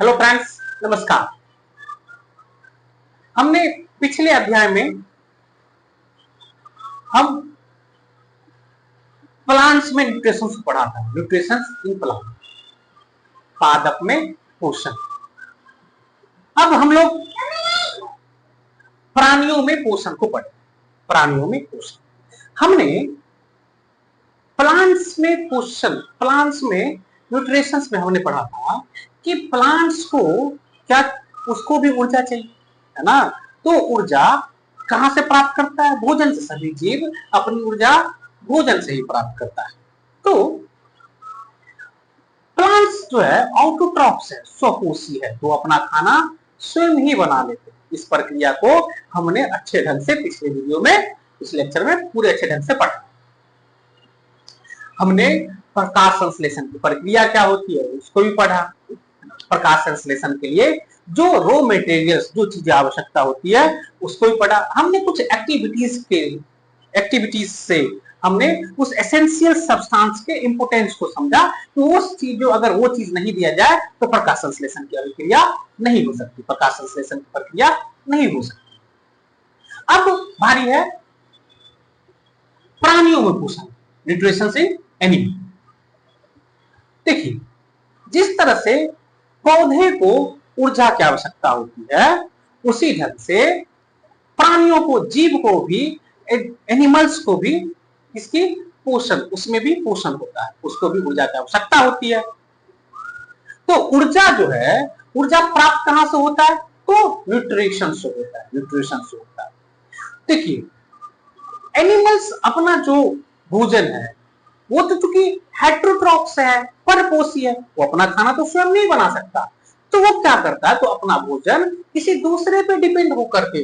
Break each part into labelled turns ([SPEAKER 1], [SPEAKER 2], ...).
[SPEAKER 1] Hello friends, नमस्कार। हमने पिछले अध्याय में हम प्लांट्स में न्यूट्रिशन को पढ़ा था। न्यूट्रिशन इन प्लांट, पादप में पोषण। अब हम लोग प्राणियों में पोषण को पढ़े। प्राणियों में पोषण हमने प्लांट्स में पोषण, प्लांट्स में न्यूट्रिशंस में हमने पढ़ा था कि प्लांट्स को क्या, उसको भी ऊर्जा चाहिए, है ना। तो ऊर्जा कहां से प्राप्त करता है? भोजन से। सभी जीव अपनी ऊर्जा भोजन से ही प्राप्त करता है। तो प्लांट्स जो है ऑटोट्रॉफ्स है, स्वपोषी है, तो अपना खाना स्वयं ही बना लेते हैं। इस प्रक्रिया को हमने अच्छे ढंग से पिछले वीडियो में, इस लेक्चर में पूरे अच्छे ढंग से पढ़ा। हमने प्रकाश संश्लेषण की प्रक्रिया क्या होती है उसको भी पढ़ा। प्रकाश संश्लेषण के लिए जो रॉ मटेरियल्स, जो चीजें आवश्यकता होती है उसको भी पढ़ा। हमने कुछ एक्टिविटीज से हमने उस एसेंशियल सब्सटेंस के इंपोर्टेंस को समझा। तो उस चीज, जो अगर वो चीज नहीं दिया जाए तो प्रकाश संश्लेषण की प्रक्रिया नहीं हो सकती, प्रकाश संश्लेषण की प्रक्रिया नहीं हो सकती। अब बारी है प्राणियों में पोषण, न्यूट्रिशन इन एनिमल। देखिए, जिस तरह से पौधे को ऊर्जा की आवश्यकता होती है उसी ढंग से प्राणियों को, जीव को भी, एनिमल्स को भी इसकी पोषण, उसमें भी पोषण होता है, उसको भी ऊर्जा की आवश्यकता होती है। तो ऊर्जा जो है, ऊर्जा प्राप्त कहां से होता है? तो न्यूट्रिशन से होता है, न्यूट्रिशन से होता है। देखिए, एनिमल्स अपना जो भोजन है वो तो चूंकि हेट्रोट्रॉप्स है, परपोषी है, वो अपना खाना तो स्वयं नहीं बना सकता। तो वो क्या करता है? तो अपना भोजन किसी दूसरे पे डिपेंड होकर के,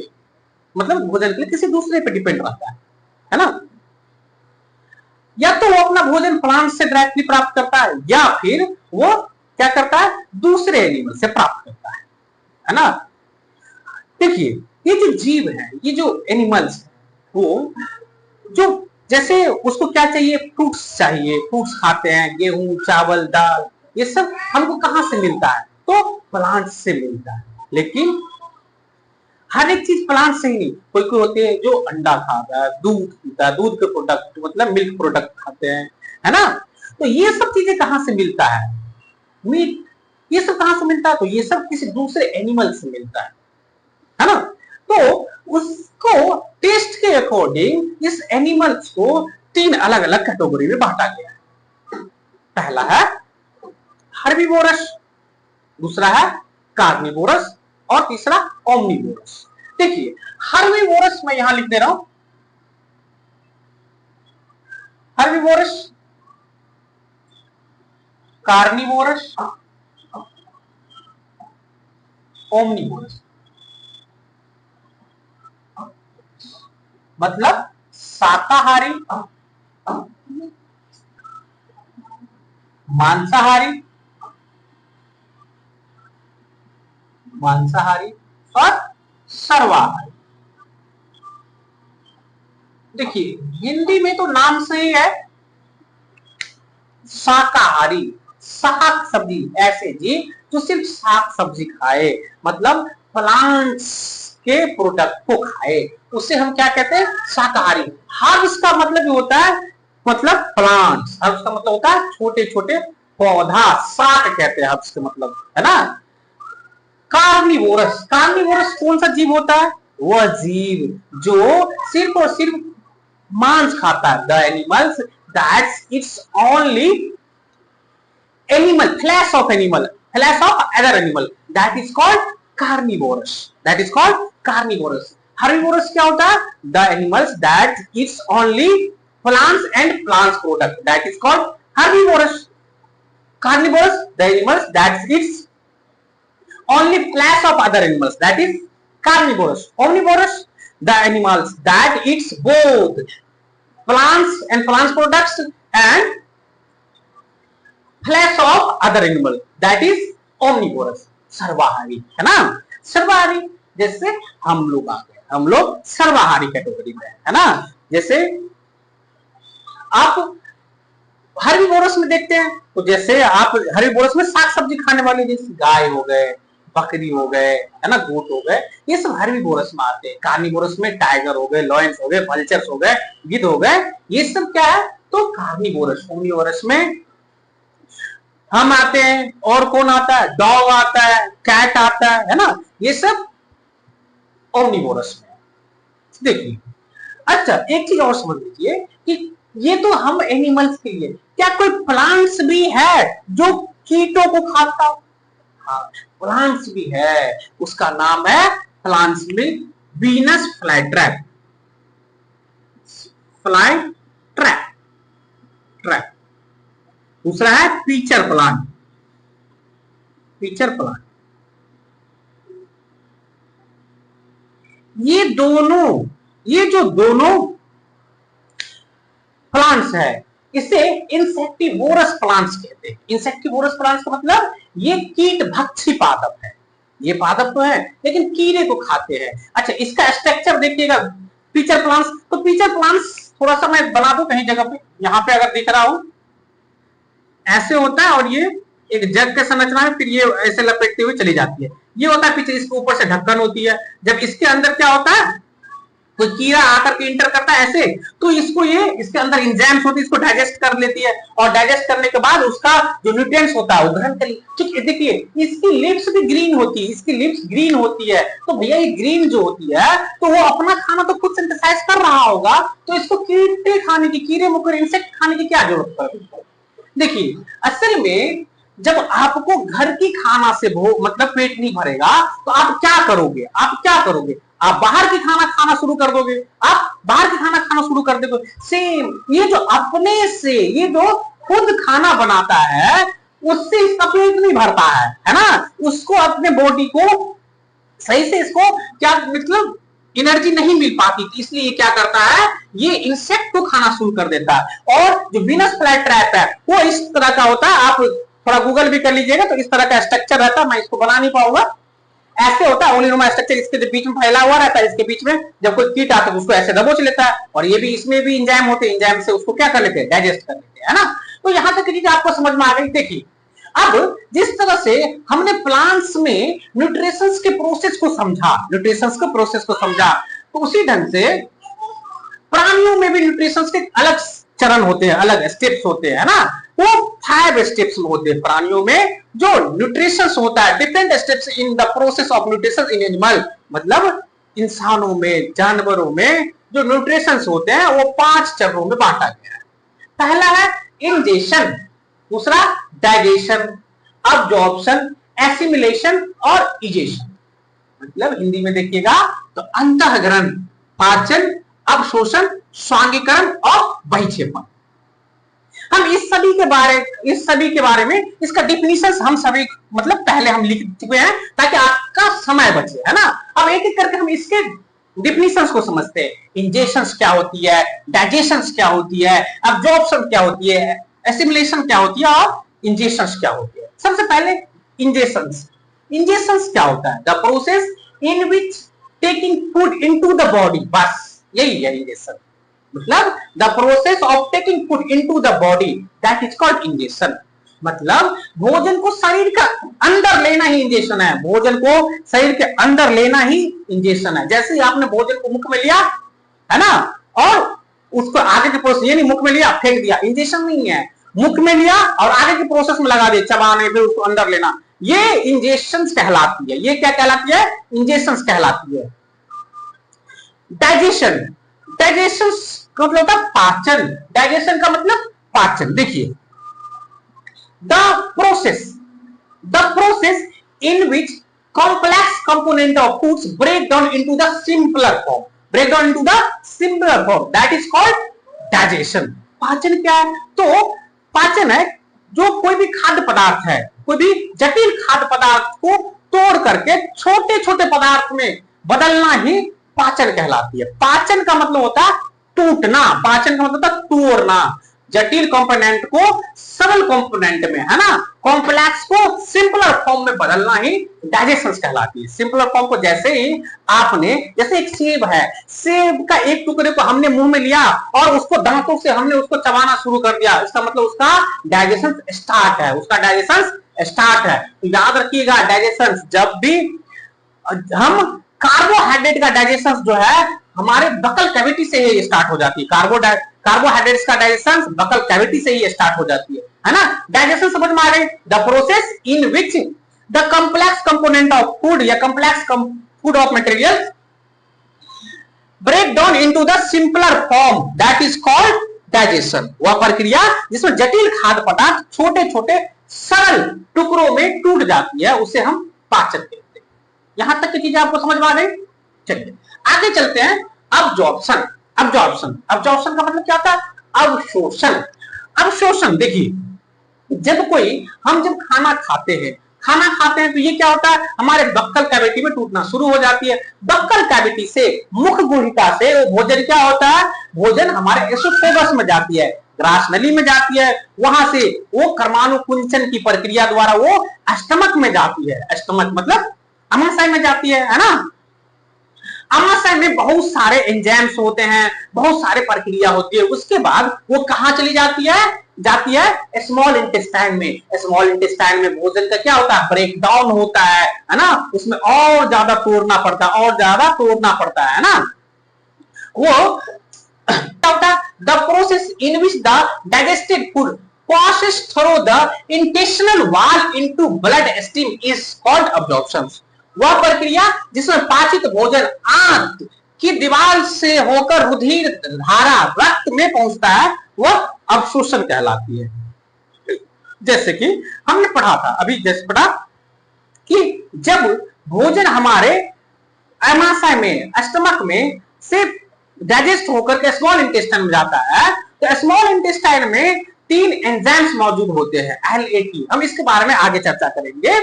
[SPEAKER 1] मतलब भोजन के लिए किसी दूसरे पे डिपेंड रहता है ना। या तो वो अपना भोजन प्लांट से डायरेक्टली प्राप्त करता है, या फिर वो क्या करता है? दूसरे एनिमल से प्राप्त करता है ना। देखिए, ये जो जीव है, ये जो एनिमल्स है, वो जो जैसे उसको क्या चाहिए? फ्रूट्स चाहिए, फ्रूट्स खाते हैं, गेहूं, चावल, दाल, ये सब हमको कहां से मिलता है? तो प्लांट से मिलता है। लेकिन हर एक चीज प्लांट से ही नहीं, कोई कोई होते हैं जो अंडा खाता है, दूध पीता है, दूध के प्रोडक्ट मतलब मिल्क प्रोडक्ट खाते हैं, है ना। तो ये सब चीजें कहां से मिलता है? मीट, ये सब कहां से मिलता है? तो ये सब किसी दूसरे एनिमल से मिलता है ना। तो उसको टेस्ट के अकॉर्डिंग इस एनिमल्स को 3 अलग अलग कैटेगरी में बांटा गया है। पहला है हर्बीवोरस, दूसरा है कार्निवोरस और तीसरा ओमनिवोरस। देखिए, हर्बीवोरस मैं यहां लिख दे रहा हूं, हर्बीवोरस, कार्निवोरस, ओमनिवोरस। मतलब शाकाहारी, मांसाहारी, मांसाहारी और सर्वाहारी। देखिए, हिंदी में तो नाम से ही है शाकाहारी, शाक सब्जी, ऐसे जीव जो सिर्फ शाक सब्जी खाए, मतलब प्लांट्स के प्रोडक्ट को खाए, उसे हम क्या कहते हैं? शाकाहारी। हर्ब्स का मतलब ही होता है, मतलब प्लांट्स, हर्ब्स का मतलब होता है छोटे छोटे पौधा, शाक कहते हैं हर्ब्स का मतलब, है ना। कार्निवोरस, कार्निवोरस कौन सा जीव होता है? वह जीव जो सिर्फ और सिर्फ मांस खाता है। The animals that's it's only animal, flesh of animal, flesh of other animal, that is called carnivorous, that is called carnivorous. Herbivorous क्या होता है? The animals that eats only plants and plants product, that is called herbivorous. Carnivorous, the animals that eats only flesh of other animals, that is carnivorous. Omnivorous, the animals that eats both plants and plants products and flash of other animal, that is omnivorous, सर्वाहारी, है ना। सर्वाहारी जैसे हम लोग आ गए, हम लोग सर्वाहारी कैटेगरी में है ना। जैसे आप हर्बीवोरस में देखते हैं तो जैसे आप हर्बीवोरस में साग सब्जी खाने वाले जैसे गाय हो गए, बकरी हो गए, है ना, गोट हो गए, ये सब हर्बीवोरस में आते हैं। कार्निवोरस में टाइगर हो गए, लॉयंस हो गए, वल्चर्स हो गए, गिद्ध हो गए, ये सब क्या है तो कार्निवोरस। ओमनिवोरस में हम आते हैं, और कौन आता है, डॉग आता है, कैट आता है ना, ये सब ओमनिवोरस में। देखिए, अच्छा एक चीज और समझ लीजिए कि ये तो हम एनिमल्स के लिए, क्या कोई प्लांट्स भी है जो कीटों को खाता हो? हाँ, प्लांट्स भी है, उसका नाम है प्लांट्स में Venus flytrap. Fly trap, trap. दूसरा है पीचर प्लांट, पीचर प्लांट। ये जो दोनों प्लांट्स है इसे इंसेक्टिवोरस प्लांट्स कहते हैं। इंसेक्टिवोरस प्लांट्स का मतलब ये कीट भक्षी पादप है। ये पादप तो है लेकिन कीड़े को खाते हैं। अच्छा, इसका स्ट्रक्चर देखिएगा, पीचर प्लांट्स, तो पीचर प्लांट्स थोड़ा सा मैं बना दूं कहीं जगह पे, यहां पे अगर दिख रहा हो ऐसे होता है, और ये एक जग का संरचना है, फिर ये ऐसे लपेटते हुए चली जाती है। ये होता है पीछे, इसके ऊपर से ढक्कन होती है। जब इसके अंदर क्या होता है, कोई कीड़ा आकर के इंटर करता है ऐसे, तो इसको ये इसके अंदर एंजाइम्स होती है, इसको डाइजेस्ट कर लेती है, और डाइजेस्ट करने के बाद उसका जो न्यूट्रिएंट्स होता है वो ग्रहण कर लेती है। ठीक है, देखिए इसकी लिप्स भी ग्रीन होती है, इसकी लिप्स ग्रीन होती है, तो भैया ये ग्रीन जो होती है तो वो अपना खाना तो खुद सिंथेसाइज कर रहा होगा, तो इसको कीड़े खाने की, कीड़े मकोड़े इंसेक्ट खाने की क्या जरूरत पड़ेगी? देखिए, असल में जब आपको घर की खाना से मतलब पेट नहीं भरेगा तो आप क्या करोगे, आप बाहर की खाना खाना शुरू कर दोगे, आप बाहर की खाना खाना शुरू कर दोगे। सेम ये जो अपने से, ये जो खुद खाना बनाता है उससे इसका पेट नहीं भरता है ना, उसको अपने बॉडी को सही से इसको क्या मतलब एनर्जी नहीं मिल पाती थी, इसलिए क्या करता है, ये इंसेक्ट को खाना शुरू कर देता है। और जो वीनस फ्लाईट्रैप है वो इस तरह का होता है, आप थोड़ा गूगल भी कर लीजिएगा तो इस तरह का स्ट्रक्चर रहता है, मैं इसको बना नहीं पाऊंगा। ऐसे होता है ओलिनुमा स्ट्रक्चर, इसके जो बीच में फैला हुआ रहता है, इसके बीच में जब कोई कीट आता है उसको ऐसे दबोच लेता है, और ये भी इसमें भी एंजाइम होते हैं, एंजाइम से उसको क्या कर लेते हैं, डाइजेस्ट कर लेते हैं, है ना। तो यहां तक चीज आपको समझ में आ गई। देखिए, अब जिस तरह से हमने प्लांट्स में न्यूट्रिशंस के प्रोसेस को समझा, तो उसी ढंग से प्राणियों में भी न्यूट्रिशंस के अलग चरण होते हैं, अलग स्टेप्स होते हैं, है ना। वो 5 स्टेप्स में होते हैं प्राणियों में, जो न्यूट्रिशंस होता है, different steps in the process of nutrition in animal, मतलब इंसानों में, जानवरों में जो न्यूट्रिशंस होते हैं वो 5 चरणों में बांटा गया है। पहला है इंजेशन, दूसरा डाइजेशन, अब्जॉर्प्शन, एसिमिलेशन और इजेशन। मतलब हिंदी में देखिएगा तो अंतःग्रहण, पाचन, अवशोषण, स्वांगीकरण और बहिक्षेपण। हम इस सभी के बारे में इसका डिफिनीशन हम सभी मतलब पहले हम लिख चुके हैं ताकि आपका समय बचे, है ना। अब एक एक करके हम इसके डिफिनीशंस को समझते हैं। इंजेशंस क्या होती है, डाइजेशंस क्या होती है, अब्जॉर्प्शन क्या होती है, एसिमिलेशन क्या होती है और इंजेशंस क्या होती है। सबसे पहले इंजेशंस। इंजेशंस क्या होता है, the process in which taking food into the body, बस यही है इंजेशन। मतलब the process of taking food into the body, that is called ingestion. मतलब भोजन को शरीर का अंदर लेना ही इंजेशन है, भोजन को शरीर के अंदर लेना ही इंजेशन है। जैसे ही आपने भोजन को मुख में लिया, है ना, और उसको आगे के प्रोसेस, यानी मुख में लिया फेंक दिया, इंजेशन नहीं है। मुख में लिया और आगे के प्रोसेस में लगा दिया, चबाने, फिर उसको अंदर लेना, ये इंजेशन कहलाती है। ये क्या कहलाती है, इंजेशन कहलाती है। डाइजेशन, डाइजेशन का मतलब होता है पाचन, डाइजेशन का मतलब पाचन। देखिए, the process in which complex component of foods break down into the simpler form, that is called digestion। पाचन क्या है, तो पाचन है जो कोई भी खाद्य पदार्थ है, कोई भी जटिल खाद्य पदार्थ को तोड़ करके छोटे छोटे पदार्थ में बदलना ही पाचन कहलाती है। पाचन का मतलब होता है टूटना, पाचन का मतलब होता है तोड़ना। जटिल कंपोनेंट को सरल कंपोनेंट में, है ना, कॉम्प्लेक्स को सिंपलर फॉर्म में बदलना ही डाइजेशन कहलाती है। सिंपलर फॉर्म को जैसे ही आपने, जैसे एक सेब है, सेब का एक टुकड़े को हमने मुंह में लिया और उसको दांतों से हमने उसको चबाना शुरू कर दिया, इसका मतलब उसका डाइजेशन स्टार्ट है, उसका डाइजेशन स्टार्ट है। तो याद रखिएगा, डाइजेशन जब भी हम कार्बोहाइड्रेट का डाइजेशन जो है हमारे बकल कैविटी से ही स्टार्ट हो जाती है। कार्बोहाइड्रेट्स का डाइजेशन बकल कैविटी से ही स्टार्ट हो जाती है ना। डाइजेशन समझ में आ गई? The process in which the complex component of food या complex food of material break down into the simpler form, that is called digestion. वह प्रक्रिया जिसमें जटिल खाद्य पदार्थ छोटे छोटे सरल टुकड़ों में टूट जाती है, उसे हम पाचन कहते हैं। यहां तक की चीजें आपको समझ में आ गई? चलिए आगे चलते हैं। अब्जॉर्प्शन का मतलब क्या होता है? अवशोषण। अवशोषण देखिए, हम जब खाना खाते हैं तो ये क्या होता है, हमारे बक्कल कैविटी में टूटना शुरू हो जाती है। बक्कल कैविटी से, मुख गुहिका से वो भोजन क्या होता है, भोजन हमारे एसोफेगस में जाती है, ग्रास नली में जाती है, वहां से वो कर्मानुकुंचन की प्रक्रिया द्वारा वो स्टमक में जाती है। स्टमक मतलब अमाशय में जाती है ना। अमाशय में बहुत सारे एंजाइम्स होते हैं, बहुत सारे प्रक्रिया होती है, उसके बाद वो कहां चली जाती है स्मॉल इंटेस्टाइन में। स्मॉल इंटेस्टाइन में भोजन का क्या होता है, ब्रेक डाउन होता है ना, उसमें और ज्यादा तोड़ना पड़ता है ना। वो the process in which the digested food passes through the intestinal wall into blood stream is called absorption। वह प्रक्रिया जिसमें पाचित भोजन आंत की दीवार से होकर रुधिर धारा रक्त में पहुंचता है, वह अवशोषण कहलाती है। जैसे कि हमने पढ़ा था अभी, जैसे पढ़ा कि जब भोजन हमारे अमाशय में, स्टमक में से डाइजेस्ट होकर के स्मॉल इंटेस्टाइन में जाता है, तो स्मॉल इंटेस्टाइन में 3 एंजाइम्स मौजूद होते हैं, LAT। हम इसके बारे में आगे चर्चा करेंगे।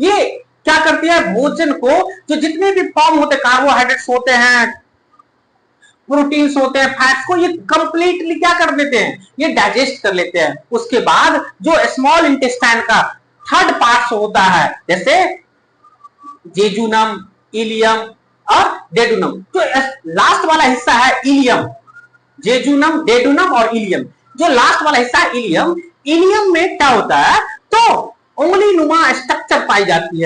[SPEAKER 1] ये क्या करती है, भोजन को, जो जितने भी फॉर्म होते, कार्बोहाइड्रेट्स होते हैं, प्रोटीन्स होते हैं, फैट्स को, ये कंप्लीटली क्या कर देते हैं, ये डाइजेस्ट कर लेते हैं। उसके बाद जो स्मॉल इंटेस्टाइन का थर्ड पार्ट होता है, जैसे जेजुनम, इलियम और डेडुनम, जो लास्ट वाला हिस्सा है इलियम, जेजुनम, डेडुनम और इलियम, जो लास्ट वाला हिस्सा है इलियम में क्या होता है, तो उंगली नुमा स्ट्रक्चर पाई जाती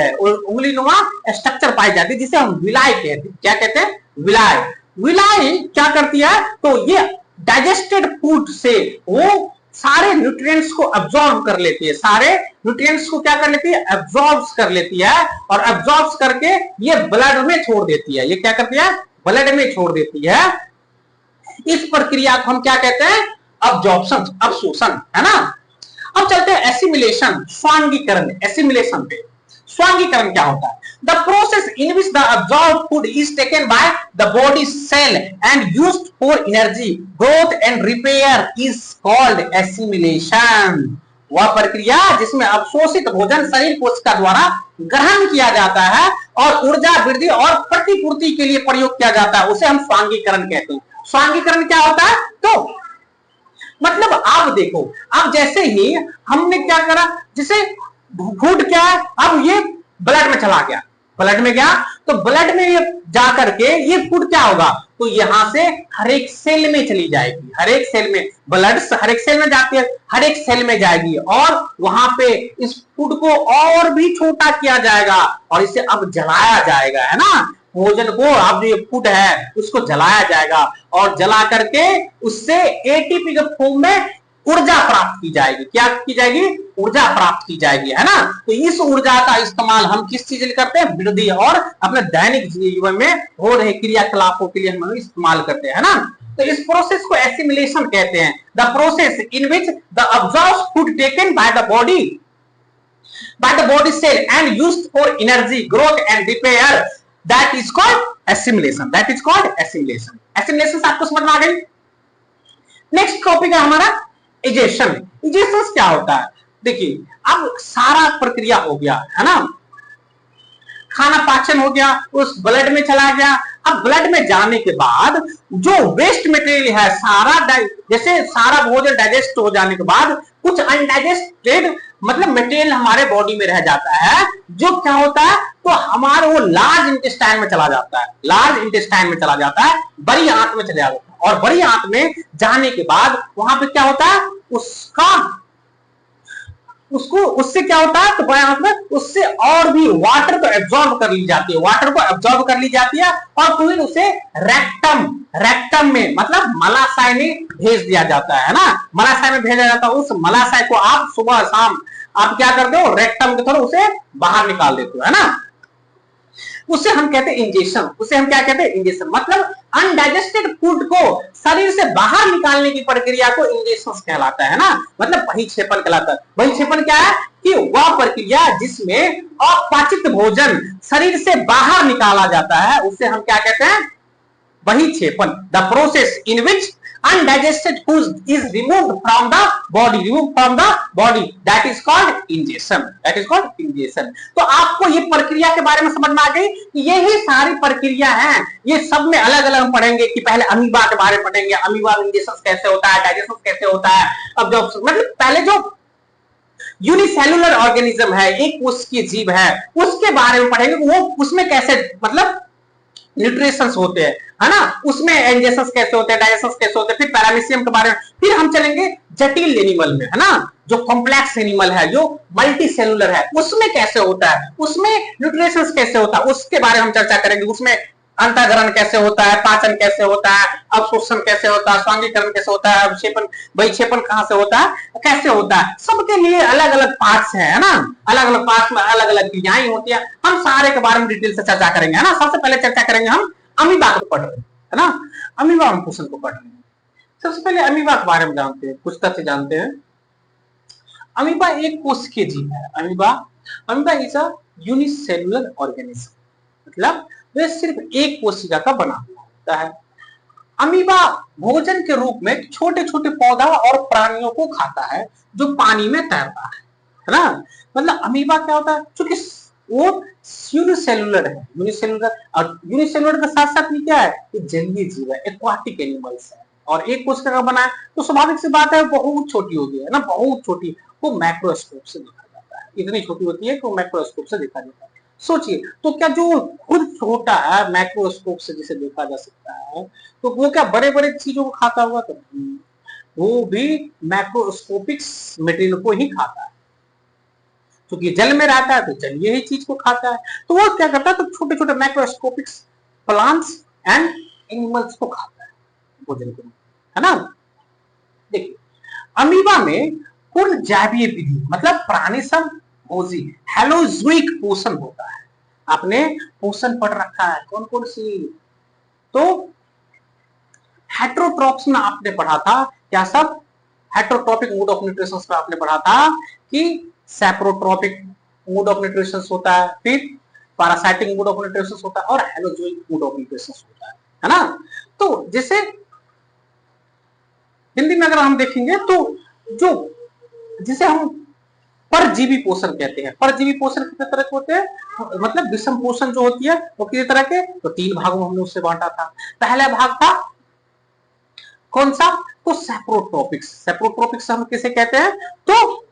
[SPEAKER 1] है, जिसे हम विलाई कहते हैं। क्या कहते हैं? विलाई क्या करती है, तो ये डाइजेस्टेड फूड से वो सारे न्यूट्रिएंट्स को अब्सॉर्ब कर लेती है, सारे न्यूट्रिएंट्स को क्या कर लेती है, अब्सॉर्ब कर लेती है, और अब्सॉर्ब करके ये ब्लड में छोड़ देती है। ये क्या करती है, ब्लड में छोड़ देती है। इस प्रक्रिया को हम क्या कहते हैं, अब्जॉर्प्शन, अवशोषण, है ना। अब चलते हैं एसिमिलेशन, स्वांगीकरण। एसिमिलेशन पे स्वांगीकरण क्या होता है, the process in which the absorbed food is taken by the body cell and used for energy growth and repair is called assimilation. वह प्रक्रिया जिसमें अवशोषित भोजन शरीर कोशिका द्वारा ग्रहण किया जाता है और ऊर्जा वृद्धि और प्रतिपूर्ति के लिए प्रयोग किया जाता है, उसे हम स्वांगीकरण कहते हैं। स्वांगीकरण क्या होता है, तो मतलब आप देखो, अब जैसे ही हमने क्या करा, जैसे फूड क्या है, अब ये ब्लड में चला गया, ब्लड में गया, तो ब्लड में ये जाकर के ये फूड क्या होगा, तो यहां से हर एक सेल में चली जाएगी, हर एक सेल में, ब्लड हर एक सेल में जाती है, हर एक सेल में जाएगी, और वहां पे इस फूड को और भी छोटा किया जाएगा और इसे अब जलाया जाएगा, है ना। भोजन को, अब जो फूड है उसको जलाया जाएगा और जला करके उससे एटीपी के फॉर्म में ऊर्जा प्राप्त की जाएगी। क्या की जाएगी, ऊर्जा प्राप्त की जाएगी, है ना। तो इस ऊर्जा का इस्तेमाल हम किस चीज के करते हैं, वृद्धि और अपने दैनिक जीवन में हो रहे क्रियाकलापों के लिए हम इस्तेमाल करते हैं, है ना। तो इस प्रोसेस को एसिमिलेशन कहते हैं। The process in which the absorbed food taken by the body cell and used for energy growth and repair, that is called assimilation। assimilation आपको समझ में आ गई। नेक्स्ट टॉपिक है हमारा इजेशन। इजेशन क्या होता है, देखिए अब सारा प्रक्रिया हो गया, है ना, खाना पाचन हो गया, उस ब्लड में चला गया, अब ब्लड में जाने के बाद जो वेस्ट मटेरियल है सारा जैसे सारा भोजन डाइजेस्ट हो जाने के बाद कुछ अनडाइजेस्टेड मतलब मटेरियल हमारे बॉडी में रह जाता है, जो क्या होता है तो हमारे वो लार्ज इंटेस्टाइन में चला जाता है, लार्ज इंटेस्टाइन में चला जाता है, बड़ी आंत में चला जाता है, और बड़ी आंत में जाने के बाद वहां पे क्या होता है उससे क्या होता है तो बड़े आंत में उससे और भी वाटर को एब्जॉर्ब कर ली जाती है, वाटर को एब्जॉर्ब कर ली जाती है और फिर उसे रेक्टम में मतलब मलाशय में भेज दिया जाता है ना, मलाशय में भेजा जाता है। उस मलाशय को आप सुबह शाम आप क्या करते हो रेक्टम के थ्रू उसे बाहर निकाल देते हो, है ना, उसे हम कहते हैं इंजेक्शन, उसे हम क्या कहते हैं इंजेक्शन, मतलब अनडाइजेस्टेड फूड को शरीर से बाहर निकालने की प्रक्रिया को इंजेक्शन कहलाता है ना, मतलब बहिक्षेपण कहलाता है। बहिक्षेपण क्या है कि वह प्रक्रिया जिसमें अपाचित भोजन शरीर से बाहर निकाला जाता है उसे हम क्या कहते हैं बहिक्षेपण, the process in which undigested food is removed from the body that is called ingestion। तो आपको ये प्रक्रिया के बारे में समझ में आ गई कि यही सारी प्रक्रिया है, ये सब में अलग अलग पढ़ेंगे कि पहले अमीबा के बारे में पढ़ेंगे, अमीबा में इंजेशन कैसे होता है, डाइजेशन कैसे होता है। अब जो मतलब पहले जो यूनिसेलुलर ऑर्गेनिज्म है, एक कोशिकीय जीव है, उसके बारे में पढ़ेंगे, वो उसमें कैसे मतलब न्यूट्रिशंस होते हैं, है ना, उसमें एंजेशंस कैसे होते हैं, डाइजेशंस कैसे होते हैं, फिर पैरामीशियम के बारे में, फिर हम चलेंगे जटिल एनिमल में, है ना, जो कॉम्प्लेक्स एनिमल है, जो मल्टी सेलुलर है, उसमें कैसे होता है, उसमें न्यूट्रिशंस कैसे होता है, उसके बारे में हम चर्चा करेंगे। उसमें अंतःग्रहण कैसे होता है, पाचन कैसे होता है, अवशोषण कैसे होता है, स्वांगीकरण कैसे होता है, अवक्षेपण बहिक्षेपण कहां से होता है, कैसे होता है, सबके लिए अलग अलग पार्ट्स है ना, अलग अलग पार्ट्स में अलग अलग क्रियाएं होती है। हम सारे के बारे में डिटेल से चर्चा करेंगे, है ना। सबसे पहले चर्चा करेंगे हम अमीबा को पढ़ रहे हैं, है ना, अमीबा पोषण को पढ़ रहे हैं। सबसे पहले अमीबा के बारे में जानते हैं, कुछ तथ्य जानते हैं। अमीबा एक कोशिकीय जीव है। Amoeba is a unicellular organism, मतलब वह सिर्फ एक कोशिका का बना हुआ होता है। अमीबा भोजन के रूप में छोटे छोटे पौधा और प्राणियों को खाता है जो पानी में तैरता है ना। मतलब अमीबा क्या होता है, चूंकि वो यूनिसेलुलर है, यूनिसेलुलर के साथ साथ क्या है, ये जलीय जीव है, एक्वाटिक एनिमल्स है, और एक कोशिका का बना है तो स्वाभाविक सी बात है बहुत छोटी होती है ना, बहुत छोटी, वो माइक्रोस्कोप से देखा जाता है, इतनी छोटी होती है कि वो माइक्रोस्कोप से देखा जाता है। सोचिए तो क्या जो खुद छोटा है माइक्रोस्कोप से जिसे देखा जा सकता है, तो वो क्या बड़े बड़े चीजों को खाता होगा, तो वो भी माइक्रोस्कोपिक मटेरियल को ही खाता है, क्योंकि जल में रहता है तो जलीय ही चीज को खाता है। तो वो क्या करता है, तो छोटे छोटे माइक्रोस्कोपिक प्लांट्स एंड एनिमल्स को खाता है भोजन के रूप में, है ना। देखिए अमीबा में पूर्ण जैवीय विधि मतलब प्राणिसम भोजी हेलोजोइक पोषण होता है। आपने पोषण पढ़ रखा है, कौन कौन सी, तो हेटरोट्रॉप्स में आपने पढ़ा था क्या सब, हेटरोट्रॉपिक मोड ऑफ न्यूट्रिशन में आपने पढ़ा था कि सैप्रोट्रॉपिक मोड ऑफ न्यूट्रिशन होता है, फिर पैरासाइटिक मोड ऑफ न्यूट्रिशन होता है और हेलोजोइक मोड ऑफ न्यूट्रिशन होता है ना। तो जैसे हिंदी में अगर हम देखेंगे तो जो जिसे हम परजीवी पोषण कहते हैं, परजीवी पोषण कितने तरह के होते हैं, मतलब विषम पोषण जो होती है वो कितने तरह के, तो 3 भागों में हमने उससे बांटा था। पहला भाग था कौन सा, तो सैप्रोट्रॉपिक्स हम किसे कहते हैं, तो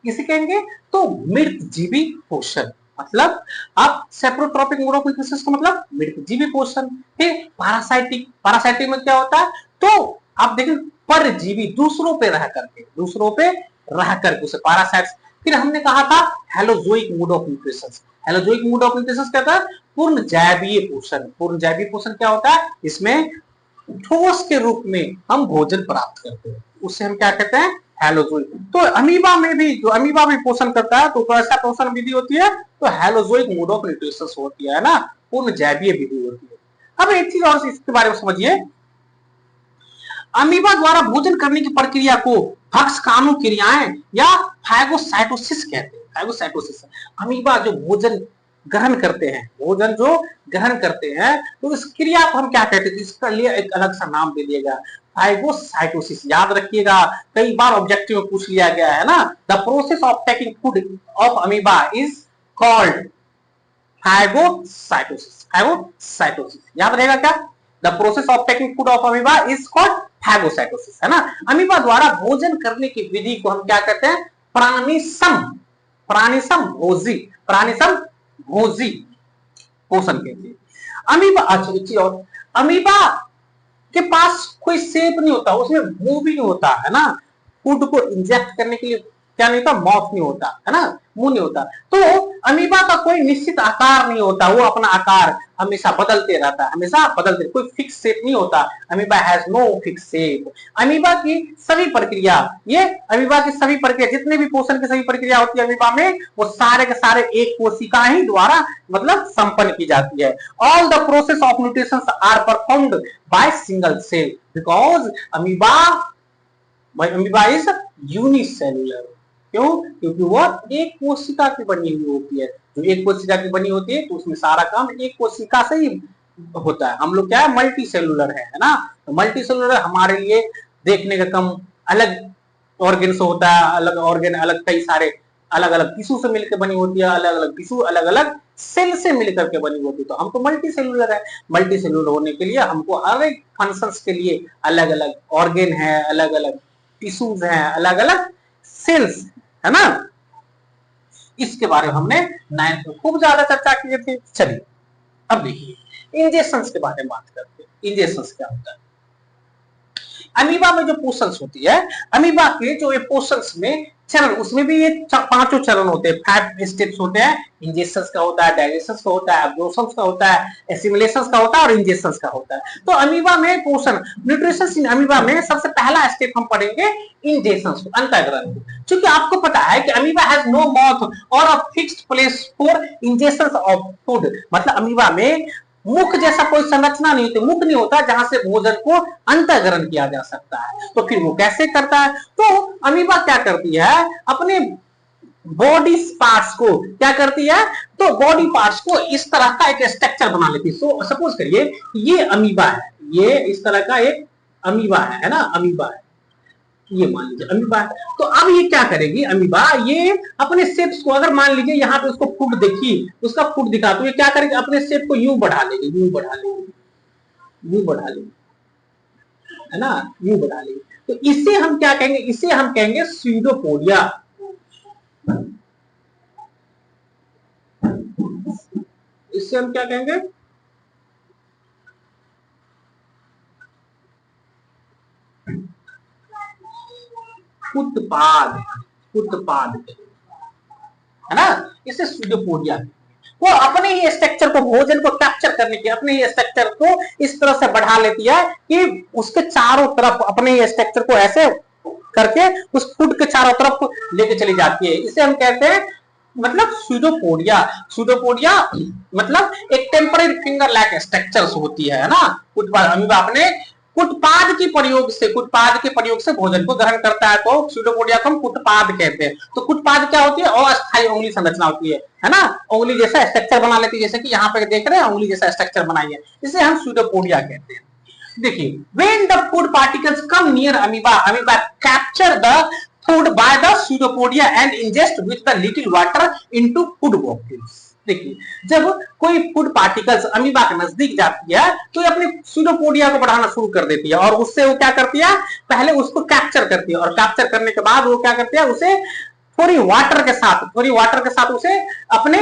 [SPEAKER 1] किसे कहेंगे, तो मृतजीवी पोषण, मतलब आप सैप्रोट्रॉपिक मोड ऑफ न्यूट्रिशन का मतलब मृतजीवी पोषण। फिर पैरासाइटिक में क्या होता है, तो आप देखें परजीवी दूसरों पे रह करके उसे पैरासाइट्स। फिर हमने कहा था holozoic mode of nutrition, holozoic mode of nutrition क्या था, पूर्ण जैवीय पोषण। पूर्ण जैवीय पोषण क्या होता है, इसमें ठोस के रूप में हम भोजन प्राप्त करते हैं, उससे हम क्या कहते हैं हेलोजोइक। तो अमीबा में भी, जो अमीबा में पोषण करता है तो कैसा पोषण विधि होती है, तो हेलोजोइक मोड ऑफ न्यूट्रिशन होती है ना, पूर्ण जैवीय विधि होती है। अब एक चीज और इसके बारे में समझिए, अमीबा द्वारा भोजन करने की प्रक्रिया को भक्षकाणु क्रियाएं या फाइगोसाइटोसिस कहते हैं। फाइगोसाइटोसिस, अमीबा जो भोजन ग्रहण करते हैं, भोजन जो ग्रहण करते हैं, तो इस क्रिया को हम क्या कहते हैं, इसका लिए एक अलग सा नाम दे दिएगा, फाइगोसाइटोसिस। याद रखिएगा, कई बार ऑब्जेक्टिव में पूछ लिया गया है ना, the process of taking food of amoeba is called phagocytosis. Phagocytosis याद रहेगा क्या, the process of taking food of amoeba is called phagocytosis, है ना। अमीबा द्वारा भोजन करने की विधि को हम क्या कहते हैं, प्राणिसम भोजी पोषण कहते हैं। अमीबा, अच्छा एक चीज और, अमीबा के पास कोई शेप नहीं होता, उसमें मुंह भी नहीं होता, है ना। फूड को इंजेक्ट करने के लिए क्या नहीं होता, माउथ नहीं होता, है ना, मुंह नहीं होता। तो अमीबा का कोई निश्चित आकार नहीं होता, वो अपना आकार हमेशा बदलते रहता है, हमेशा बदलते, कोई फिक्स शेप नहीं होता। Amoeba has no fix shape. Amoeba की सभी प्रक्रिया, ये अमीबा की सभी प्रक्रिया, जितने भी पोषण की सभी प्रक्रिया होती है अमीबा में, वो सारे के सारे एक कोशिका ही द्वारा मतलब संपन्न की जाती है। All the process of nutrition are performed by single cell because amoeba is unicellular. क्यों, क्योंकि वह एक कोशिका की बनी हुई होती है। जो एक कोशिका की बनी होती है तो उसमें सारा काम एक कोशिका से ही होता है। हम लोग क्या है, मल्टी सेलुलर है ना। तो मल्टी सेलुलर हमारे लिए देखने का कम अलग ऑर्गन से होता है, अलग ऑर्गन, अलग कई सारे अलग अलग टिश्यू से मिलकर बनी होती है, अलग अलग टिश्यू अलग अलग सेल से मिलकर के बनी होती है। तो हम तो मल्टी सेलुलर है। मल्टी सेलुलर होने के लिए हमको हर एक फंक्शंस के लिए अलग अलग ऑर्गन है, अलग अलग टिश्यूज हैं, अलग अलग सेल्स, है ना। इसके बारे में हमने 9th में खूब ज्यादा चर्चा किए थे। चलिए अब देखिए इंजेक्शंस के बारे में बात करते हैं। इंजेक्शंस क्या होता है, अमीबा में जो पोषंस होती है, अमीबा के जो ये पोषंस में चरण, उसमें भी ये पांचों चरण होते हैं, 5 स्टेप्स होते हैं। इंजेक्शंस का होता है, डाइजेशंस का होता है, एब्जॉर्प्शंस का होता है, एसिमिलेशंस का होता है और इंजेक्शंस का होता है। तो अमीबा में पोषण, न्यूट्रिशन इन अमीबा में सबसे पहला स्टेप हम पढ़ेंगे इंजेक्शंस को, अंतःग्रहण को। क्योंकि आपको पता है कि अमीबा हैज नो माउथ और a fixed place for injections of food. मतलब अमीबा में मुख जैसा कोई संरचना नहीं होती, मुख नहीं होता जहां से भोजन को अंतःग्रहण किया जा सकता है। तो फिर वो कैसे करता है, तो अमीबा क्या करती है, अपने बॉडी पार्ट्स को क्या करती है, तो बॉडी पार्ट्स को इस तरह का एक स्ट्रक्चर बना लेती है। सपोज करिए ये अमीबा है, ये इस तरह का एक अमीबा है ना, अमीबा है, ये मान लीजिए अमीबा है। तो अब ये क्या करेगी अमीबा, ये अपने शेप्स को, अगर मान लीजिए यहाँ पे उसको फुट देखी, उसका फुट दिखा, तो ये क्या करेगी, अपने शेप को यूं बढ़ा लेगी, यूं बढ़ा लेगी, यूं बढ़ा लेगी, है ना, यूं बढ़ा लेगी। तो इसे हम क्या कहेंगे, इसे हम कहेंगे स्यूडोपोडिया। इससे हम क्या कहेंगे, उत्पाद, उत्पाद, है ना, इसे स्यूडोपोडिया। वो अपने ही स्ट्रक्चर को, भोजन को कैप्चर करने की, अपने ही स्ट्रक्चर को इस तरह से बढ़ा लेती है कि उसके चारों तरफ अपने ही स्ट्रक्चर को ऐसे करके उस फूड के चारों तरफ लेके चली जाती है। इसे हम कहते हैं मतलब स्यूडोपोडिया। स्यूडोपोडिया मतलब एक टेम्पररी फिंगर लाइक स्ट्रक्चर्स होती है ना। अमीबा अपने कुटपाद के प्रयोग से भोजन को ग्रहण करता है, तो स्यूडोपोडिया को हम कुटपाद कहते हैं। तो कुटपाद क्या होती है, अस्थायी उंगली संरचना होती है ना, उंगली जैसा स्ट्रक्चर बना लेती है, जैसे कि यहाँ पे देख रहे हैं उंगली जैसा स्ट्रक्चर बनाई है, इसे हम स्यूडोपोडिया कहते हैं। देखिए, when the food particles come near amoeba, amoeba capture the food by the pseudopodia and ingest with the little water into food molecules। देखिए, जब कोई फूड पार्टिकल्स अमीबा के नजदीक जाती है तो ये अपने स्यूडोपोडिया को बढ़ाना शुरू कर देती है, और उससे वो क्या करती है, पहले उसको कैप्चर करती है, और कैप्चर करने के बाद वो क्या करती है, उसे थोड़ी वाटर के साथ उसे अपने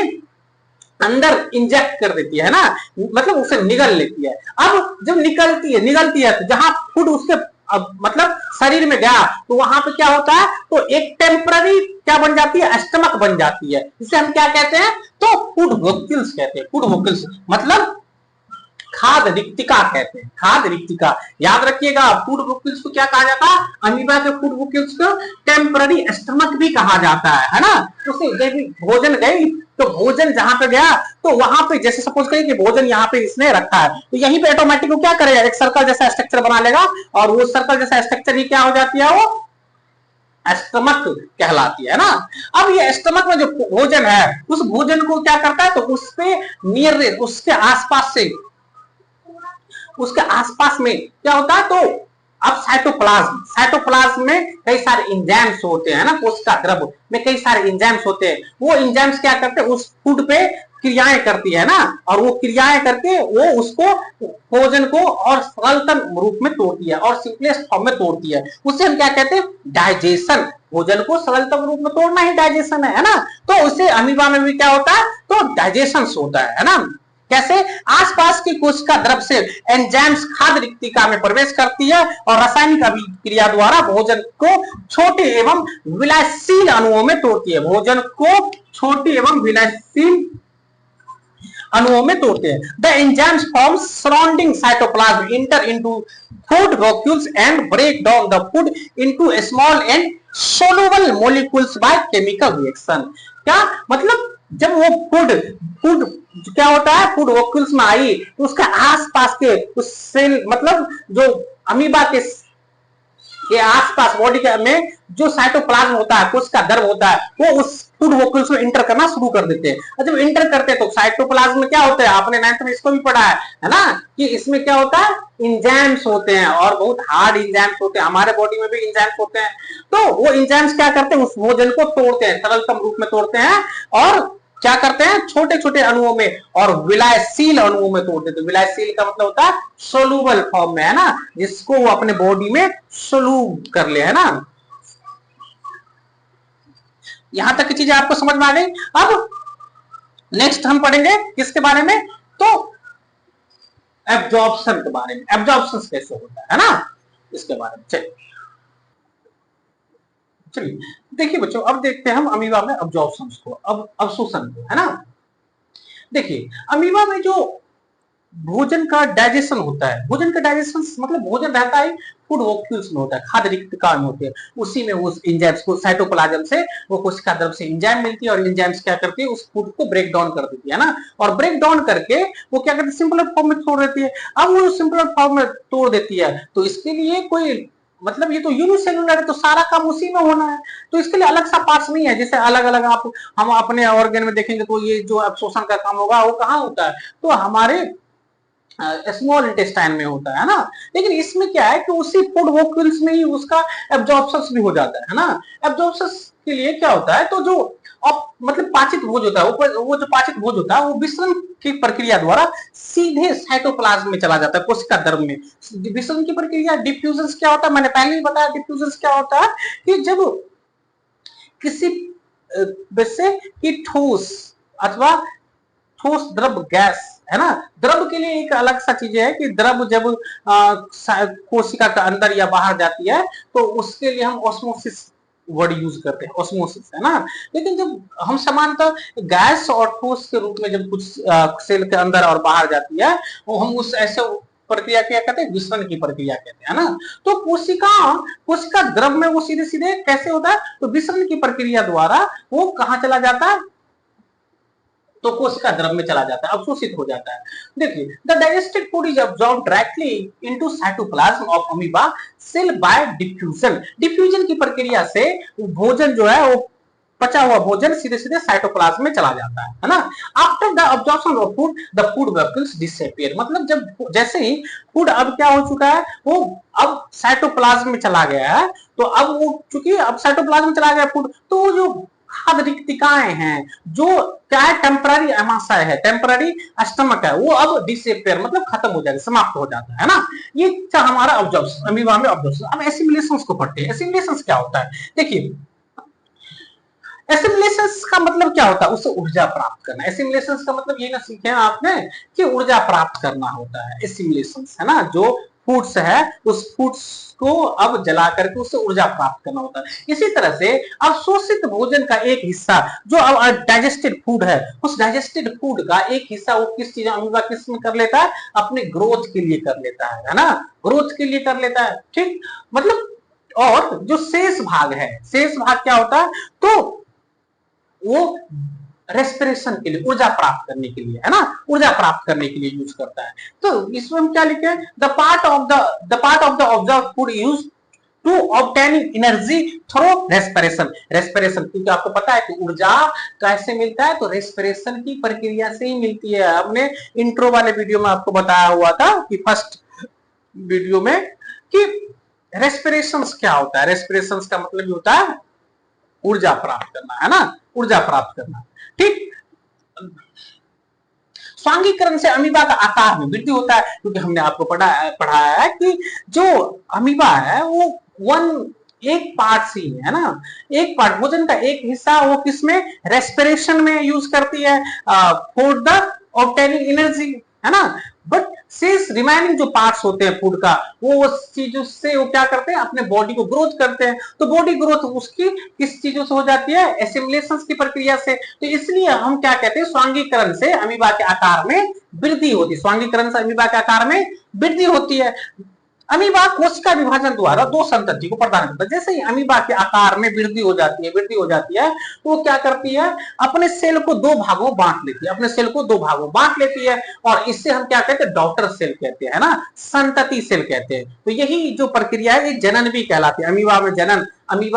[SPEAKER 1] अंदर इंजेक्ट कर देती है ना, मतलब उसे निगल लेती है। अब जब निगलती है तो जहां फूड उसके मतलब शरीर में गया तो वहां पे क्या होता है, तो एक टेम्पररी क्या बन जाती है, स्टमक बन जाती है। इसे हम क्या कहते हैं, तो फूड वोकल्स कहते हैं। फूड वोकल्स मतलब खाद्य रिक्तिका कहते हैं, खाद्य रिक्तिका। याद रखिएगा, फूड वोक्यूल्स को क्या कहा जाता है, अमीबा के फूड वोक्यूल्स को टेम्पररी स्टमक भी कहा जाता है ना। उसे जब भोजन गई तो भोजन जहां पे गया तो वहां पे जैसे सपोज करिए कि भोजन यहाँ पे इसने रखा है तो यहीं पे ऑटोमेटिक क्या करेगा, एक सर्कल जैसा स्ट्रक्चर बना लेगा और वो सर्कल जैसा स्ट्रक्चर ही क्या हो जाती है, वो स्टमक कहलाती है ना। अब ये स्टमक में जो भोजन है उस भोजन को क्या करता है, तो उस पे नियर उसके आसपास से, उसके आसपास में क्या होता है, तो अब साइटोप्लाज्म, साइटोप्लाज्म में कई सारे इंजाइम्स होते हैं ना, कोशिका द्रव में कई सारे इंजाइम्स होते हैं। वो इंजाइम्स क्या करते हैं, उस फूड पे क्रियाएं करती है ना, और वो क्रियाएं करके वो उसको भोजन को और सरलतम रूप में तोड़ती है और सिंपलेस्ट फॉर्म में तोड़ती है। उसे हम क्या कहते हैं, डाइजेशन। भोजन को सरलतम रूप में तोड़ना ही डाइजेशन है ना। तो उसे अमीबा में भी क्या होता है, तो डाइजेशन होता है ना। कैसे, आसपास की कोशिका द्रव से एंजाइम्स खाद्य रिक्तिका में प्रवेश करती है और रासायनिक अभिक्रिया द्वारा भोजन को छोटे एवं विलायशील अणुओं में तोड़ती है। भोजन को छोटे एवं विलायशील अणुओं में तोड़ते हैं। The enzymes form surrounding cytoplasm enter into food vacuoles and break down the food into small and soluble molecules by chemical reaction. क्या मतलब, जब वो फूड फूड क्या होता है, फूड वॉक्यूल्स में आई तो उसके आसपास के उस सेल, मतलब जो अमीबा के आसपास बॉडी में जो साइटोप्लाज्म होता है, कोशिका द्रव होता है, वो उस फूड वॉक्यूल्स में इंटर करना शुरू कर देते हैं। और जब इंटर करते हैं तो साइटोप्लाज्म में क्या होता है, आपने 9th में इसको भी पढ़ा है ना, कि इसमें क्या होता है, इंजाइम्स होते हैं और बहुत हार्ड इंजाइम्स होते हैं। हमारे बॉडी में भी इंजाइम्स होते हैं। तो वो इंजाइम्स क्या करते हैं, उस भोजन को तोड़ते हैं, सरलतम रूप में तोड़ते हैं और क्या करते हैं, छोटे छोटे अणुओं में और विलायशील अणुओं में तोड़ देते हैं। विलायशील का मतलब होता है सोलूबल फॉर्म में, है ना, जिसको वो अपने बॉडी में सोलूब कर ले, है ना। यहां तक की चीजें आपको समझ में आ गई। अब नेक्स्ट हम पढ़ेंगे किसके बारे में, तो एब्जॉर्प्शन के बारे में। एब्जॉर्प्शन कैसे होता है ना, इसके बारे में। चलिए देखिए बच्चों, अब देखते हैं हम अमीबा में अब्जॉर्प्शन को, अब अवशोषण को, है ना। देखिए अमीबा में जो भोजन का डाइजेशन होता है, भोजन का डाइजेशन मतलब भोजन रहता है फूड वॉक्यूल्स में होता है, खाद्य रिक्तिका में होते हैं। उसी में उस एंजाइम्स को साइटोप्लाज्म से वो कोशिका द्रव से एंजाइम मिलती है और एंजाइम्स क्या करती है, उस फूड को ब्रेक डाउन कर देती है ना, और ब्रेक डाउन करके वो क्या करती है, सिंपलर फॉर्म में तोड़ देती है। अब वो सिंपलर फॉर्म में तोड़ देती है तो इसके लिए कोई मतलब ये तो यूनिसेलुलर है, तो सारा काम उसी में होना है, तो इसके लिए अलग सा पार्ट्स नहीं है। जैसे अलग अलग आप हम अपने ऑर्गन में देखेंगे तो ये जो अवशोषण का काम होगा वो कहाँ होता है, तो हमारे स्मॉल इंटेस्टाइन में होता है ना। लेकिन इसमें क्या है कि उसी फूड वॉक्यूल्स में ही उसका एब्जॉर्प्शन भी हो जाता है ना। एब्जॉर्प्शन के लिए क्या होता है, तो जो मतलब पाचित भोज होता है, वो जो पाचित भोज होता है वो विसरण की प्रक्रिया द्वारा सीधे साइटोप्लाज्म में चला जाता है, कोशिका द्रव में। विसरण की प्रक्रिया, डिफ्यूजन क्या होता है, मैंने पहले ही बताया डिफ्यूजन क्या होता है, कि जब किसी वैसे कि ठोस अथवा ठोस द्रव गैस, है ना। द्रव के लिए एक अलग सा चीज है कि द्रव जब कोशिका के अंदर या बाहर जाती है तो उसके लिए हम ऑस्मोसिस वर्ड यूज करते हैं, ऑस्मोसिस, है ना। लेकिन जब हम सामान्यतः गैस और ठोस के रूप में जब कुछ सेल के अंदर और बाहर जाती है वो हम उस ऐसे प्रक्रिया क्या कहते हैं, विसरण की प्रक्रिया कहते हैं ना। तो कोशिका द्रव में वो सीधे सीधे कैसे होता है, तो विसरण की प्रक्रिया द्वारा वो कहां चला जाता है, तो कोशिका द्रव में चला जाता है, अवशोषित हो जाता है। देखिए, the digested food is absorbed directly into cytoplasm of amoeba cell by diffusion. Diffusion की प्रक्रिया से भोजन जो है वो पचा हुआ भोजन सीधे सीधे साइटोप्लाज्म में चला जाता है ना। After the absorption of food the food vacuoles disappear. मतलब जब जैसे ही फूड अब क्या हो चुका है, वो अब साइटोप्लाज्म में चला गया है, तो अब वो चूंकि अब साइटोप्लाज्म में चला गया फूड, तो वो जो खाद्य रिक्तिकाएं हैं, जो क्या है, टेम्पररी एमाशय है, टेम्पररी स्टमक है, वो अब डिसअपीयर मतलब खत्म हो जाएगा, समाप्त हो जाता है ना। ये था हमारा अब्जॉर्प्शन, अमीबा में अब्जॉर्प्शन। अब एसिमिलेशंस को पढ़ते हैं। एसिमिलेशंस क्या होता है, देखिए एसिमिलेशंस का मतलब क्या होता है, उससे ऊर्जा प्राप्त करना। एसिमिलेशंस का मतलब ये ना सीखे आपने कि ऊर्जा प्राप्त करना होता है एसिमिलेशंस, है ना। जो फूड्स है उस फूड्स को अब जला करके उससे ऊर्जा प्राप्त करना होता है। इसी तरह से अवशोषित भोजन का एक हिस्सा जो अब डाइजेस्टेड फूड है, उस डाइजेस्टेड फूड का एक हिस्सा वो किस चीज अमीबा किस में कर लेता है, अपने ग्रोथ के लिए कर लेता है ना, ग्रोथ के लिए कर लेता है। ठीक, मतलब और जो शेष भाग है, शेष भाग क्या होता है, तो वो रेस्पिरेशन के लिए, ऊर्जा प्राप्त करने के लिए, है ना, ऊर्जा प्राप्त करने के लिए यूज करता है। तो इसमें हम क्या लिखे, the part of the observe food use to obtaining energy through respiration. Respiration, क्योंकि आपको पता है कि ऊर्जा कैसे मिलता है, तो रेस्पिरेशन की प्रक्रिया से ही मिलती है। हमने इंट्रो वाले वीडियो में आपको बताया हुआ था कि फर्स्ट वीडियो में कि रेस्पिरेशन क्या होता है। रेस्पिरेशन का मतलब होता है ऊर्जा प्राप्त करना, है ना, ऊर्जा प्राप्त करना। ठीक, स्वांगीकरण से अमीबा का आकार में वृद्धि होता है, क्योंकि हमने आपको पढ़ाया है कि जो अमीबा है वो एक पार्ट से ही है ना, एक पार्ट भोजन का एक हिस्सा वो किसमें, रेस्पिरेशन में यूज करती है फॉर द ऑब्टेनिंग एनर्जी, है ना। बट शेष रिमेनिंग जो पार्ट्स होते हैं फूड का, वो उस चीजों से वो क्या करते हैं, अपने बॉडी को ग्रोथ करते हैं। तो बॉडी ग्रोथ उसकी किस चीजों से हो जाती है, एसिमिलेशन की प्रक्रिया से। तो इसलिए हम क्या कहते हैं, स्वांगीकरण से अमीबा के आकार में वृद्धि होती है, स्वांगीकरण से अमीबा के आकार में वृद्धि होती है। अमीबा कोशिका विभाजन द्वारा दो संतति को प्रदान करता है। जैसे ही अमीबा के आकार में वृद्धि हो जाती है, तो वो क्या करती है, अपने सेल को दो भागों बांट लेती है, अपने सेल को दो भागों बांट लेती है, और इससे हम क्या कहते हैं, डॉटर सेल कहते हैं, है ना, संतति सेल कहते हैं। तो यही जो प्रक्रिया है ये जनन भी कहलाती है। अमीबा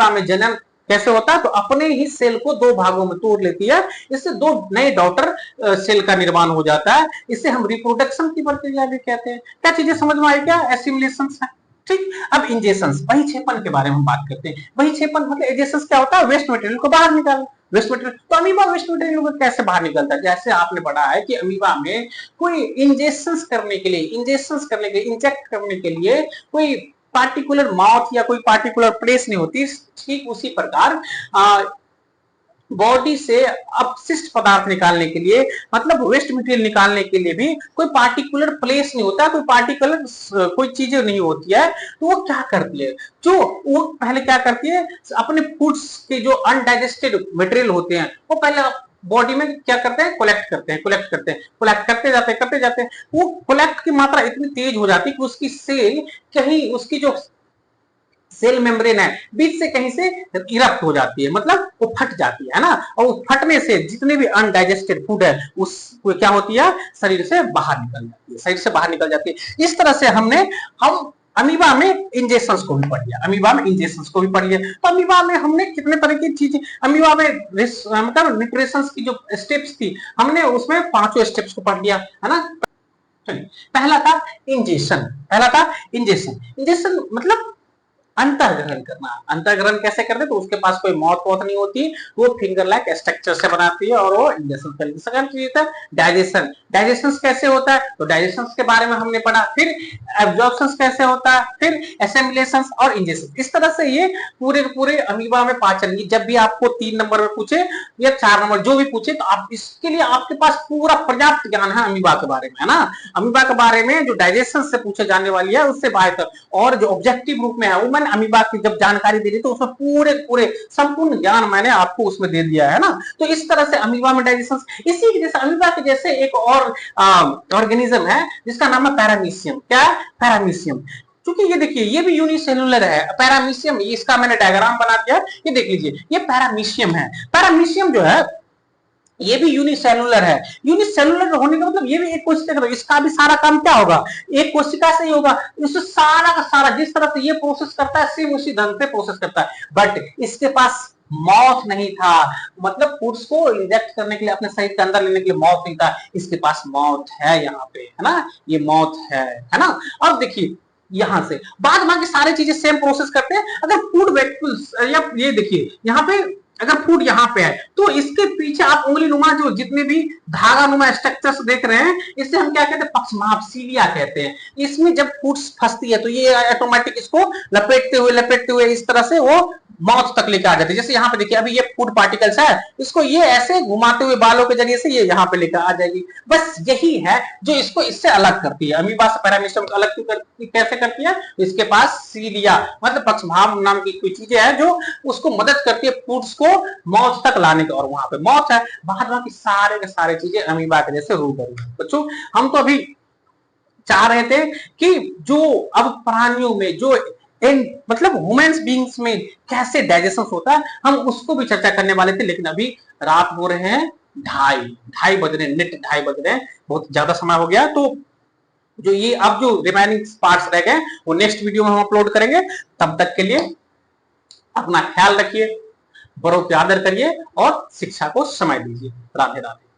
[SPEAKER 1] में जनन कैसे होता है, तो अपने ही सेल को दो भागों में तोड़ लेती है, इससे दो नए डॉटर सेल का निर्माण हो जाता है। इसे हम रिप्रोडक्शन की प्रक्रिया भी कहते हैं। क्या चीजें समझ में आई क्या, एसिमिलेशन है। ठीक, अब इंजेशन, बहिक्षेपण के बारे में हम बात करते हैं। बहिक्षेपण मतलब इंजेशन क्या होता है, वेस्ट मटेरियल को बाहर निकालना, वेस्ट मटेरियल। तो अमीबा वेस्ट मटेरियल को कैसे बाहर निकलता है, जैसे आपने पढ़ा है कि अमीबा में कोई इंजेक्शन करने के लिए इंजेक्ट करने के लिए कोई पार्टिकुलर माउथ या कोई पार्टिकुलर प्लेस नहीं होती। ठीक उसी प्रकार बॉडी से अपशिष्ट पदार्थ निकालने के लिए, मतलब वेस्ट मटेरियल निकालने के लिए भी कोई पार्टिकुलर प्लेस नहीं होता, कोई चीजें नहीं होती है। तो वो क्या करती है, जो वो पहले क्या करती है, अपने फूड्स के जो अनडाइजेस्टेड मटेरियल होते हैं वो पहले बॉडी में क्या करते हैं, कोलेक्ट करते जाते हैं। वो कोलेक्ट की मात्रा इतनी तेज हो जाती है कि उसकी सेल कहीं, उसकी जो सेल मेम्ब्रेन है बीच से कहीं से इरप्ट हो जाती है, मतलब वो फट जाती है ना, और वो फटने से जितने भी अनडाइजेस्टेड फूड है उस क्या होती है, शरीर से बाहर निकल जाती है। इस तरह से हम अमीबा में इंजेक्शंस को भी पढ़ लिया। तो अमीबा में हमने कितने तरह की चीजें, अमीबा में मतलब न्यूट्रिशंस की जो स्टेप्स थी हमने उसमें 5 स्टेप्स को पढ़ लिया, है ना। पहला था इंजेक्शन मतलब अंतर्ग्रहण करना। अंतर्ग्रहण कैसे करते, तो उसके पास कोई मौत नहीं होती, वो फिंगर लाइक स्ट्रक्चर से बनाती है और वो इंजेक्शन करती है। सेकंड चीज था डाइजेशन कैसे होता है, तो डाइजेशन के बारे में हमने पढ़ा। फिर एब्जॉर्प्शन कैसे होता है, फिर एसिमिलेशन और इंजेक्शन। इस तरह से ये पूरे अमीबा में पाचन की, जब भी आपको 3 नंबर में पूछे या 4 नंबर जो भी पूछे, तो आप इसके लिए आपके पास पूरा पर्याप्त ज्ञान है अमीबा के बारे में, है ना। अमीबा के बारे में जो डाइजेशन से पूछे जाने वाली है उससे बेहतर, और जो ऑब्जेक्टिव रूप में है वो अमीबा की जब जानकारी दे दी तो उसमें पूरे संपूर्ण ज्ञान मैंने आपको उसमें दे दिया है ना। तो इस तरह से अमीबा में डाइजेशन, इसी जैसे अमीबा के जैसे एक और ऑर्गेनिज्म है जिसका नाम है पैरामीशियम। क्या है, पैरामीशियम। क्योंकि ये देखिए ये भी यूनिसेलुलर है पैरामीशियम, इसका मैंने डायग्राम बना दिया, ये देख लीजिए, ये पैरामीशियम है। पैरामीशियम जो है ये भी यूनिसेलुलर है। यूनिसेलुलर होने का मतलब ये भी एक कोशिका, इसका भी सारा काम क्या होगा, एक कोशिका से ही होगा। इससे सारा का सारा जिस तरह से ये प्रोसेस करता है सेम उसी ढंग से प्रोसेस करता है। बट इसके पास माउथ नहीं था, मतलब फूड्स को इंजेक्ट करने के लिए, अपने शरीर के अंदर लेने के लिए माउथ नहीं था। इसके पास माउथ है यहाँ पे, है ना, ये माउथ है ना। अब देखिए यहां से बाद बाकी सारी चीजें सेम प्रोसेस करते हैं। अगर फूड वेक्यूल्स, या ये देखिए यहाँ पे अगर फूड यहाँ पे है तो तो इसके पीछे आप उंगली नुमा जो जितने भी धागा नुमा स्ट्रक्चर्स देख रहे हैं, इसे हम क्या कहते हैं, पक्षमाप सीलिया कहते हैं। इसमें जब फूड्स फंसती है तो ये ऑटोमेटिक इसको लपेटते हुए इस तरह से वो माउथ तक लेकर आ जाती है। जैसे यहाँ पे देखिए, अभी ये फूड पार्टिकल्स है, इसको ये ऐसे घुमाते हुए बालों के जरिए से ये यहाँ पे लेकर आ जाएगी। बस यही है जो इसको इससे अलग करती है। अमीबा से पैरामीशियम को अलग करती, कैसे करती है, इसके पास सीलिया मतलब पक्षभाव नाम की कोई चीजें है जो उसको मदद करती है फूड्स को माउथ तक लाने की। और वहां पे माउथ है, बाकी सारे के सारे चीजें अमीबा के जैसे रूबरू। बच्चों हम तो अभी चाह रहे थे कि जो अब प्राणियों में जो मतलब ह्यूमंस बीइंग्स में कैसे डाइजेशन होता है, हम उसको भी चर्चा करने वाले थे, लेकिन अभी रात हो रहे हैं 2:30 बज रहे हैं, नेट 2:30 बज रहे हैं, बहुत ज्यादा समय हो गया। तो जो ये अब जो रिमेनिंग पार्ट्स रह गए वो नेक्स्ट वीडियो में हम अपलोड करेंगे। तब तक के लिए अपना ख्याल रखिए, बड़ों के आदर करिए और शिक्षा को समय दीजिए। राधे राधे।